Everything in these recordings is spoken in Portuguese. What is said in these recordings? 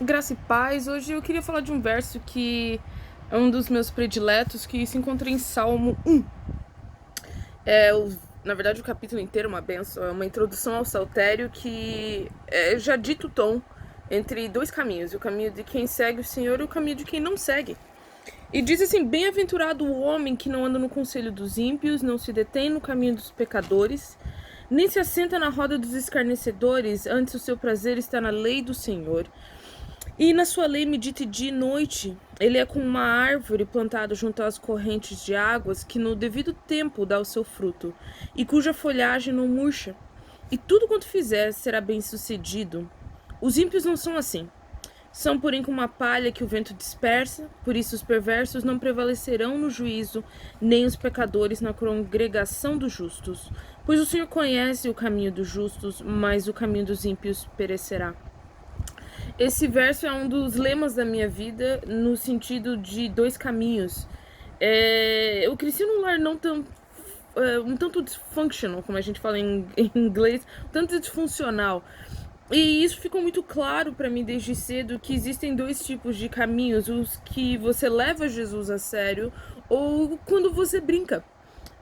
Graça e paz. Hoje eu queria falar de um verso que é um dos meus prediletos, que se encontra em Salmo 1. Na verdade, o capítulo inteiro é uma benção, é uma introdução ao saltério que já dita o tom entre dois caminhos, o caminho de quem segue o Senhor e o caminho de quem não segue. E diz assim: bem-aventurado o homem que não anda no conselho dos ímpios, não se detém no caminho dos pecadores, nem se assenta na roda dos escarnecedores, antes o seu prazer está na lei do Senhor. E na sua lei medite dia e noite. Ele é como uma árvore plantada junto às correntes de águas, que no devido tempo dá o seu fruto, e cuja folhagem não murcha. E tudo quanto fizer será bem sucedido. Os ímpios não são assim. São, porém, como uma palha que o vento dispersa, por isso os perversos não prevalecerão no juízo, nem os pecadores na congregação dos justos. Pois o Senhor conhece o caminho dos justos, mas o caminho dos ímpios perecerá. Esse verso é um dos lemas da minha vida, no sentido de dois caminhos. Eu cresci num lar não tão um tanto dysfunctional, como a gente fala em inglês, um tanto disfuncional. E isso ficou muito claro para mim desde cedo, que existem dois tipos de caminhos: os que você leva Jesus a sério ou quando você brinca.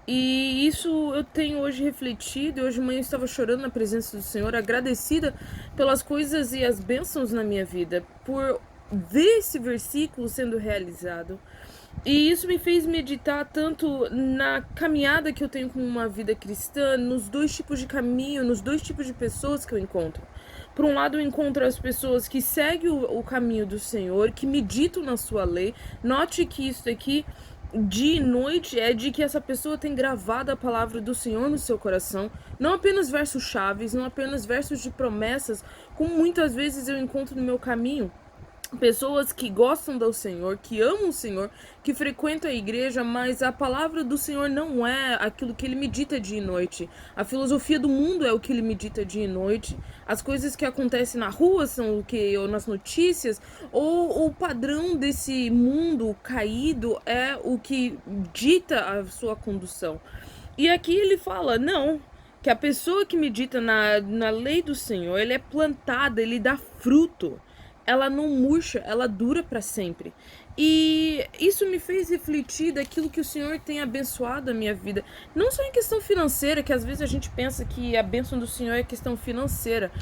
E isso eu tenho hoje refletido. Hoje de manhã eu estava chorando na presença do Senhor, agradecida pelas coisas e as bênçãos na minha vida, por ver esse versículo sendo realizado. E isso me fez meditar tanto na caminhada que eu tenho com uma vida cristã, nos dois tipos de caminho, nos dois tipos de pessoas que eu encontro. Por um lado, eu encontro as pessoas que seguem o caminho do Senhor, que meditam na sua lei. Note que isso aqui, dia e noite, é de que essa pessoa tem gravado a palavra do Senhor no seu coração, não apenas versos chaves, não apenas versos de promessas, como muitas vezes eu encontro no meu caminho. Pessoas que gostam do Senhor, que amam o Senhor, que frequentam a igreja, mas a palavra do Senhor não é aquilo que ele medita dia e noite. A filosofia do mundo é o que ele medita dia e noite. As coisas que acontecem na rua são o que, ou nas notícias, ou o padrão desse mundo caído é o que dita a sua condução. E aqui ele fala, não, que a pessoa que medita na lei do Senhor, ele é plantada, ele dá fruto. Ela não murcha, ela dura para sempre. E isso me fez refletir daquilo que o Senhor tem abençoado a minha vida. Não só em questão financeira, que às vezes a gente pensa que a bênção do Senhor é questão financeira.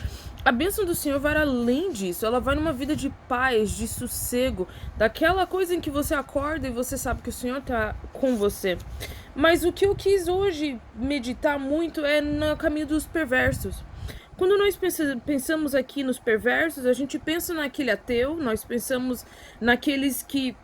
A bênção do Senhor vai além disso. Ela vai numa vida de paz, de sossego, daquela coisa em que você acorda e você sabe que o Senhor está com você. Mas o que eu quis hoje meditar muito é no caminho dos perversos. Quando nós pensamos aqui nos perversos, a gente pensa naquele ateu, nós pensamos naqueles que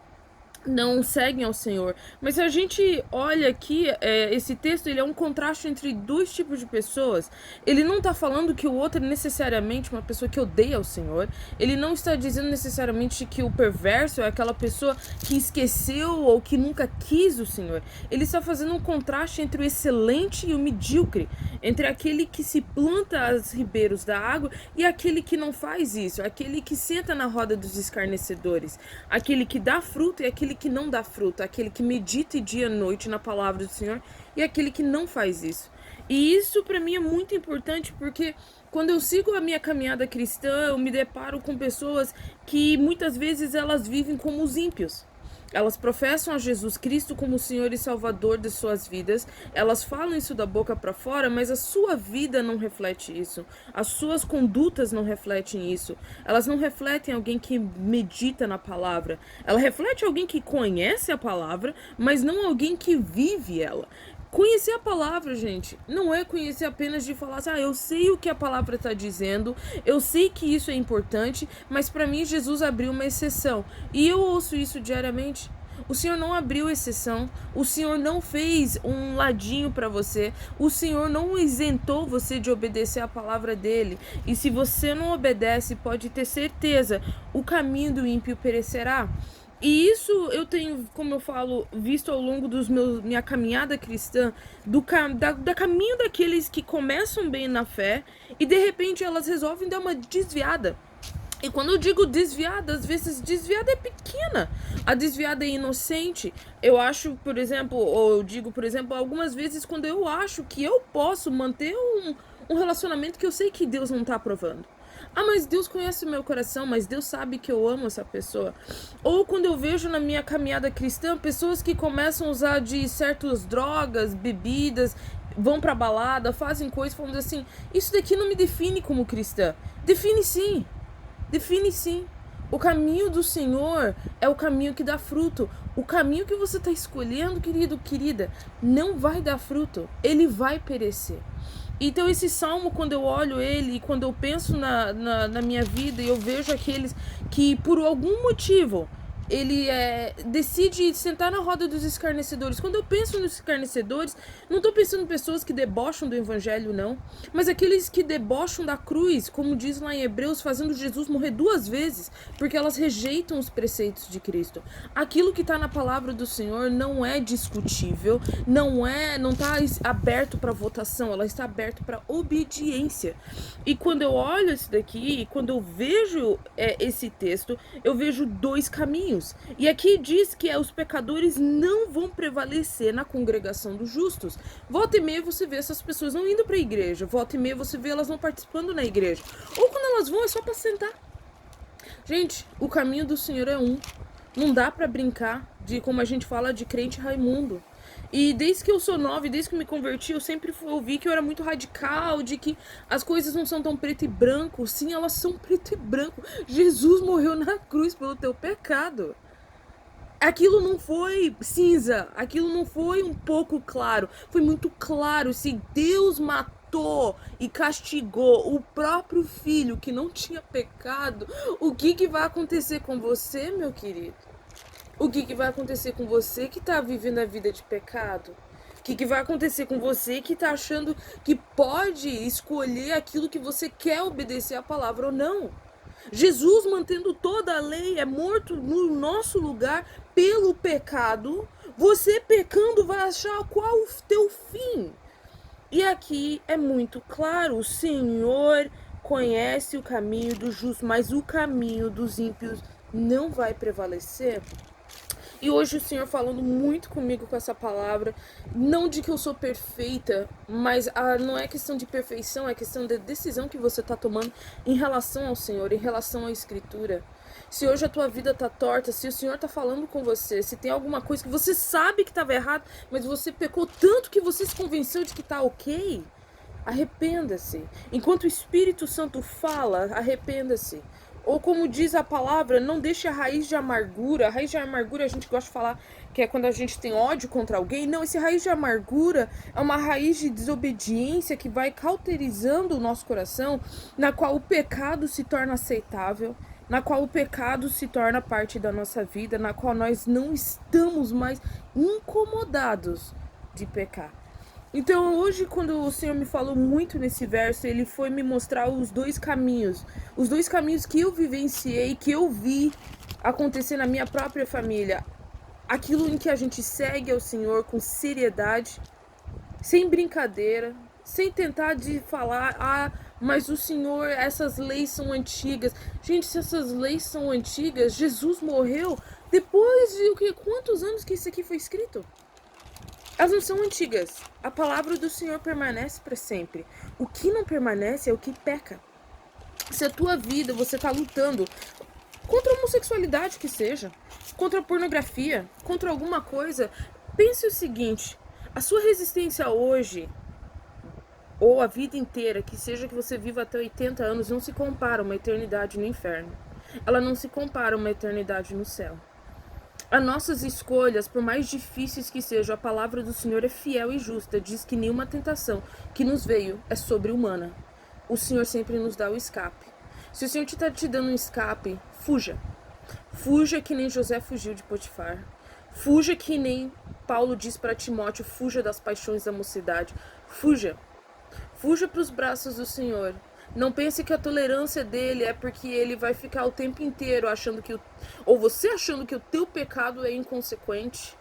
não seguem ao Senhor. Mas se a gente olha aqui, esse texto, ele é um contraste entre dois tipos de pessoas. Ele não está falando que o outro é necessariamente uma pessoa que odeia o Senhor. Ele não está dizendo necessariamente que o perverso é aquela pessoa que esqueceu ou que nunca quis o Senhor. Ele está fazendo um contraste entre o excelente e o medíocre, entre aquele que se planta aos ribeiros da água e aquele que não faz isso, aquele que senta na roda dos escarnecedores, aquele que dá fruto e aquele que não dá fruto, aquele que medita dia e noite na palavra do Senhor e aquele que não faz isso. E isso para mim é muito importante, porque quando eu sigo a minha caminhada cristã, eu me deparo com pessoas que muitas vezes elas vivem como os ímpios. Elas professam a Jesus Cristo como o Senhor e Salvador de suas vidas. Elas falam isso da boca para fora, mas a sua vida não reflete isso. As suas condutas não refletem isso. Elas não refletem alguém que medita na palavra. Ela reflete alguém que conhece a palavra, mas não alguém que vive ela. Conhecer a palavra, gente, não é conhecer apenas de falar assim, eu sei o que a palavra está dizendo, eu sei que isso é importante, mas para mim Jesus abriu uma exceção. E eu ouço isso diariamente. O Senhor não abriu exceção, o Senhor não fez um ladinho para você, o Senhor não isentou você de obedecer a palavra dele. E se você não obedece, pode ter certeza, o caminho do ímpio perecerá. E isso eu tenho, como eu falo, visto ao longo minha caminhada cristã, da caminho daqueles que começam bem na fé e de repente elas resolvem dar uma desviada. E quando eu digo desviada, às vezes desviada é pequena, a desviada é inocente. Eu acho, por exemplo, ou eu digo, por exemplo, algumas vezes quando eu acho que eu posso manter um relacionamento que eu sei que Deus não está aprovando. Ah, mas Deus conhece o meu coração, mas Deus sabe que eu amo essa pessoa. Ou quando eu vejo na minha caminhada cristã pessoas que começam a usar de certas drogas, bebidas, vão pra balada, fazem coisas falando assim, isso daqui não me define como cristã. Define sim. Define sim. O caminho do Senhor é o caminho que dá fruto. O caminho que você está escolhendo, querido, querida, não vai dar fruto. Ele vai perecer. Então esse salmo, quando eu olho ele, quando eu penso na minha vida e eu vejo aqueles que por algum motivo ele decide sentar na roda dos escarnecedores. Quando eu penso nos escarnecedores, não estou pensando em pessoas que debocham do evangelho, não. Mas aqueles que debocham da cruz, como diz lá em Hebreus, fazendo Jesus morrer 2 vezes, porque elas rejeitam os preceitos de Cristo. Aquilo que está na palavra do Senhor não é discutível, não está aberto para votação, ela está aberta para obediência. E quando eu olho isso daqui, quando eu vejo esse texto, eu vejo 2 caminhos. E aqui diz que os pecadores não vão prevalecer na congregação dos justos. Volta e meia você vê essas pessoas não indo para a igreja. Volta e meia você vê elas não participando na igreja. Ou quando elas vão é só para sentar. Gente, o caminho do Senhor é um. Não dá para brincar de, como a gente fala, de crente Raimundo. E desde que eu sou nova e desde que eu me converti, eu sempre ouvi que eu era muito radical, de que as coisas não são tão preto e branco. Sim, elas são preto e branco. Jesus morreu na cruz pelo teu pecado. Aquilo não foi cinza, aquilo não foi um pouco claro, foi muito claro. Se Deus matou e castigou o próprio filho que não tinha pecado, o que vai acontecer com você, meu querido? O que vai acontecer com você que tá vivendo a vida de pecado? O que vai acontecer com você que tá achando que pode escolher aquilo que você quer obedecer à palavra ou não? Jesus, mantendo toda a lei, é morto no nosso lugar pelo pecado. Você pecando vai achar qual o teu fim? E aqui é muito claro, o Senhor conhece o caminho do justo, mas o caminho dos ímpios não vai prevalecer. E hoje o Senhor falando muito comigo com essa palavra, não de que eu sou perfeita, mas não é questão de perfeição, é questão de decisão que você está tomando em relação ao Senhor, em relação à Escritura. Se hoje a tua vida está torta, se o Senhor está falando com você, se tem alguma coisa que você sabe que estava errado, mas você pecou tanto que você se convenceu de que está ok, arrependa-se. Enquanto o Espírito Santo fala, arrependa-se. Ou como diz a palavra, não deixe a raiz de amargura. A raiz de amargura a gente gosta de falar que é quando a gente tem ódio contra alguém. Não, esse raiz de amargura é uma raiz de desobediência que vai cauterizando o nosso coração, na qual o pecado se torna aceitável, na qual o pecado se torna parte da nossa vida, na qual nós não estamos mais incomodados de pecar. Então hoje, quando o Senhor me falou muito nesse verso, Ele foi me mostrar os 2 caminhos. Os 2 caminhos que eu vivenciei, que eu vi acontecer na minha própria família. Aquilo em que a gente segue ao Senhor com seriedade, sem brincadeira, sem tentar de falar, mas o Senhor, essas leis são antigas. Gente, se essas leis são antigas, Jesus morreu depois de quantos anos que isso aqui foi escrito? Elas não são antigas. A palavra do Senhor permanece para sempre. O que não permanece é o que peca. Se a tua vida você está lutando contra a homossexualidade que seja, contra a pornografia, contra alguma coisa, pense o seguinte: a sua resistência hoje, ou a vida inteira, que seja que você viva até 80 anos, não se compara a uma eternidade no inferno. Ela não se compara a uma eternidade no céu. As nossas escolhas, por mais difíceis que sejam, a palavra do Senhor é fiel e justa. Diz que nenhuma tentação que nos veio é sobre-humana. O Senhor sempre nos dá o escape. Se o Senhor está te dando um escape, fuja. Fuja que nem José fugiu de Potifar. Fuja que nem Paulo diz para Timóteo, fuja das paixões da mocidade. Fuja. Fuja para os braços do Senhor. Não pense que a tolerância dele é porque ele vai ficar o tempo inteiro achando que ou você achando que o teu pecado é inconsequente,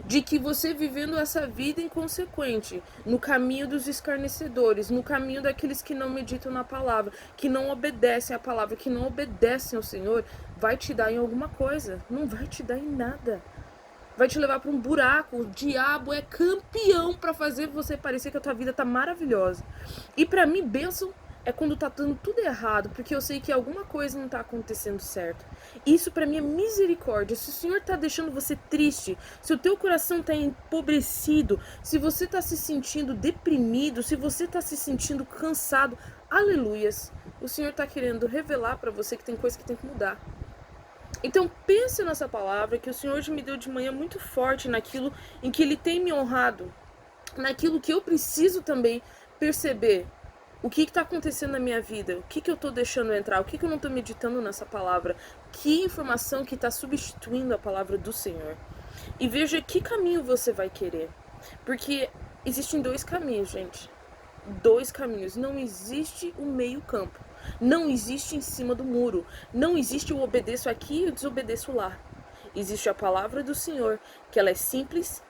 de que você vivendo essa vida inconsequente, no caminho dos escarnecedores, no caminho daqueles que não meditam na palavra, que não obedecem à palavra, que não obedecem ao Senhor, vai te dar em alguma coisa. Não vai te dar em nada. Vai te levar para um buraco. O diabo é campeão para fazer você parecer que a tua vida tá maravilhosa. E para mim, bênção é quando tá dando tudo errado, porque eu sei que alguma coisa não tá acontecendo certo. Isso pra mim é misericórdia. Se o Senhor tá deixando você triste, se o teu coração tá empobrecido, se você tá se sentindo deprimido, se você tá se sentindo cansado, aleluias. O Senhor tá querendo revelar pra você que tem coisa que tem que mudar. Então pense nessa palavra que o Senhor me deu de manhã muito forte naquilo em que Ele tem me honrado, naquilo que eu preciso também perceber. O que está acontecendo na minha vida? O que eu estou deixando entrar? O que eu não estou meditando nessa palavra? Que informação que está substituindo a palavra do Senhor? E veja que caminho você vai querer. Porque existem dois caminhos, gente. Dois caminhos. Não existe o meio campo. Não existe em cima do muro. Não existe o obedeço aqui e o desobedeço lá. Existe a palavra do Senhor, que ela é simples,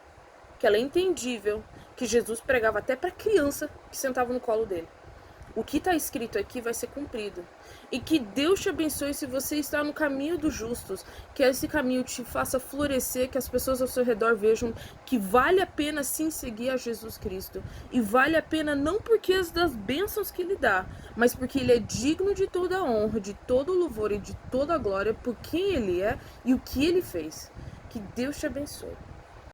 que ela é entendível, que Jesus pregava até para criança que sentava no colo dele. O que está escrito aqui vai ser cumprido. E que Deus te abençoe se você está no caminho dos justos. Que esse caminho te faça florescer, que as pessoas ao seu redor vejam que vale a pena sim seguir a Jesus Cristo. E vale a pena não porque das bênçãos que Ele dá, mas porque Ele é digno de toda a honra, de todo o louvor e de toda a glória por quem Ele é e o que Ele fez. Que Deus te abençoe.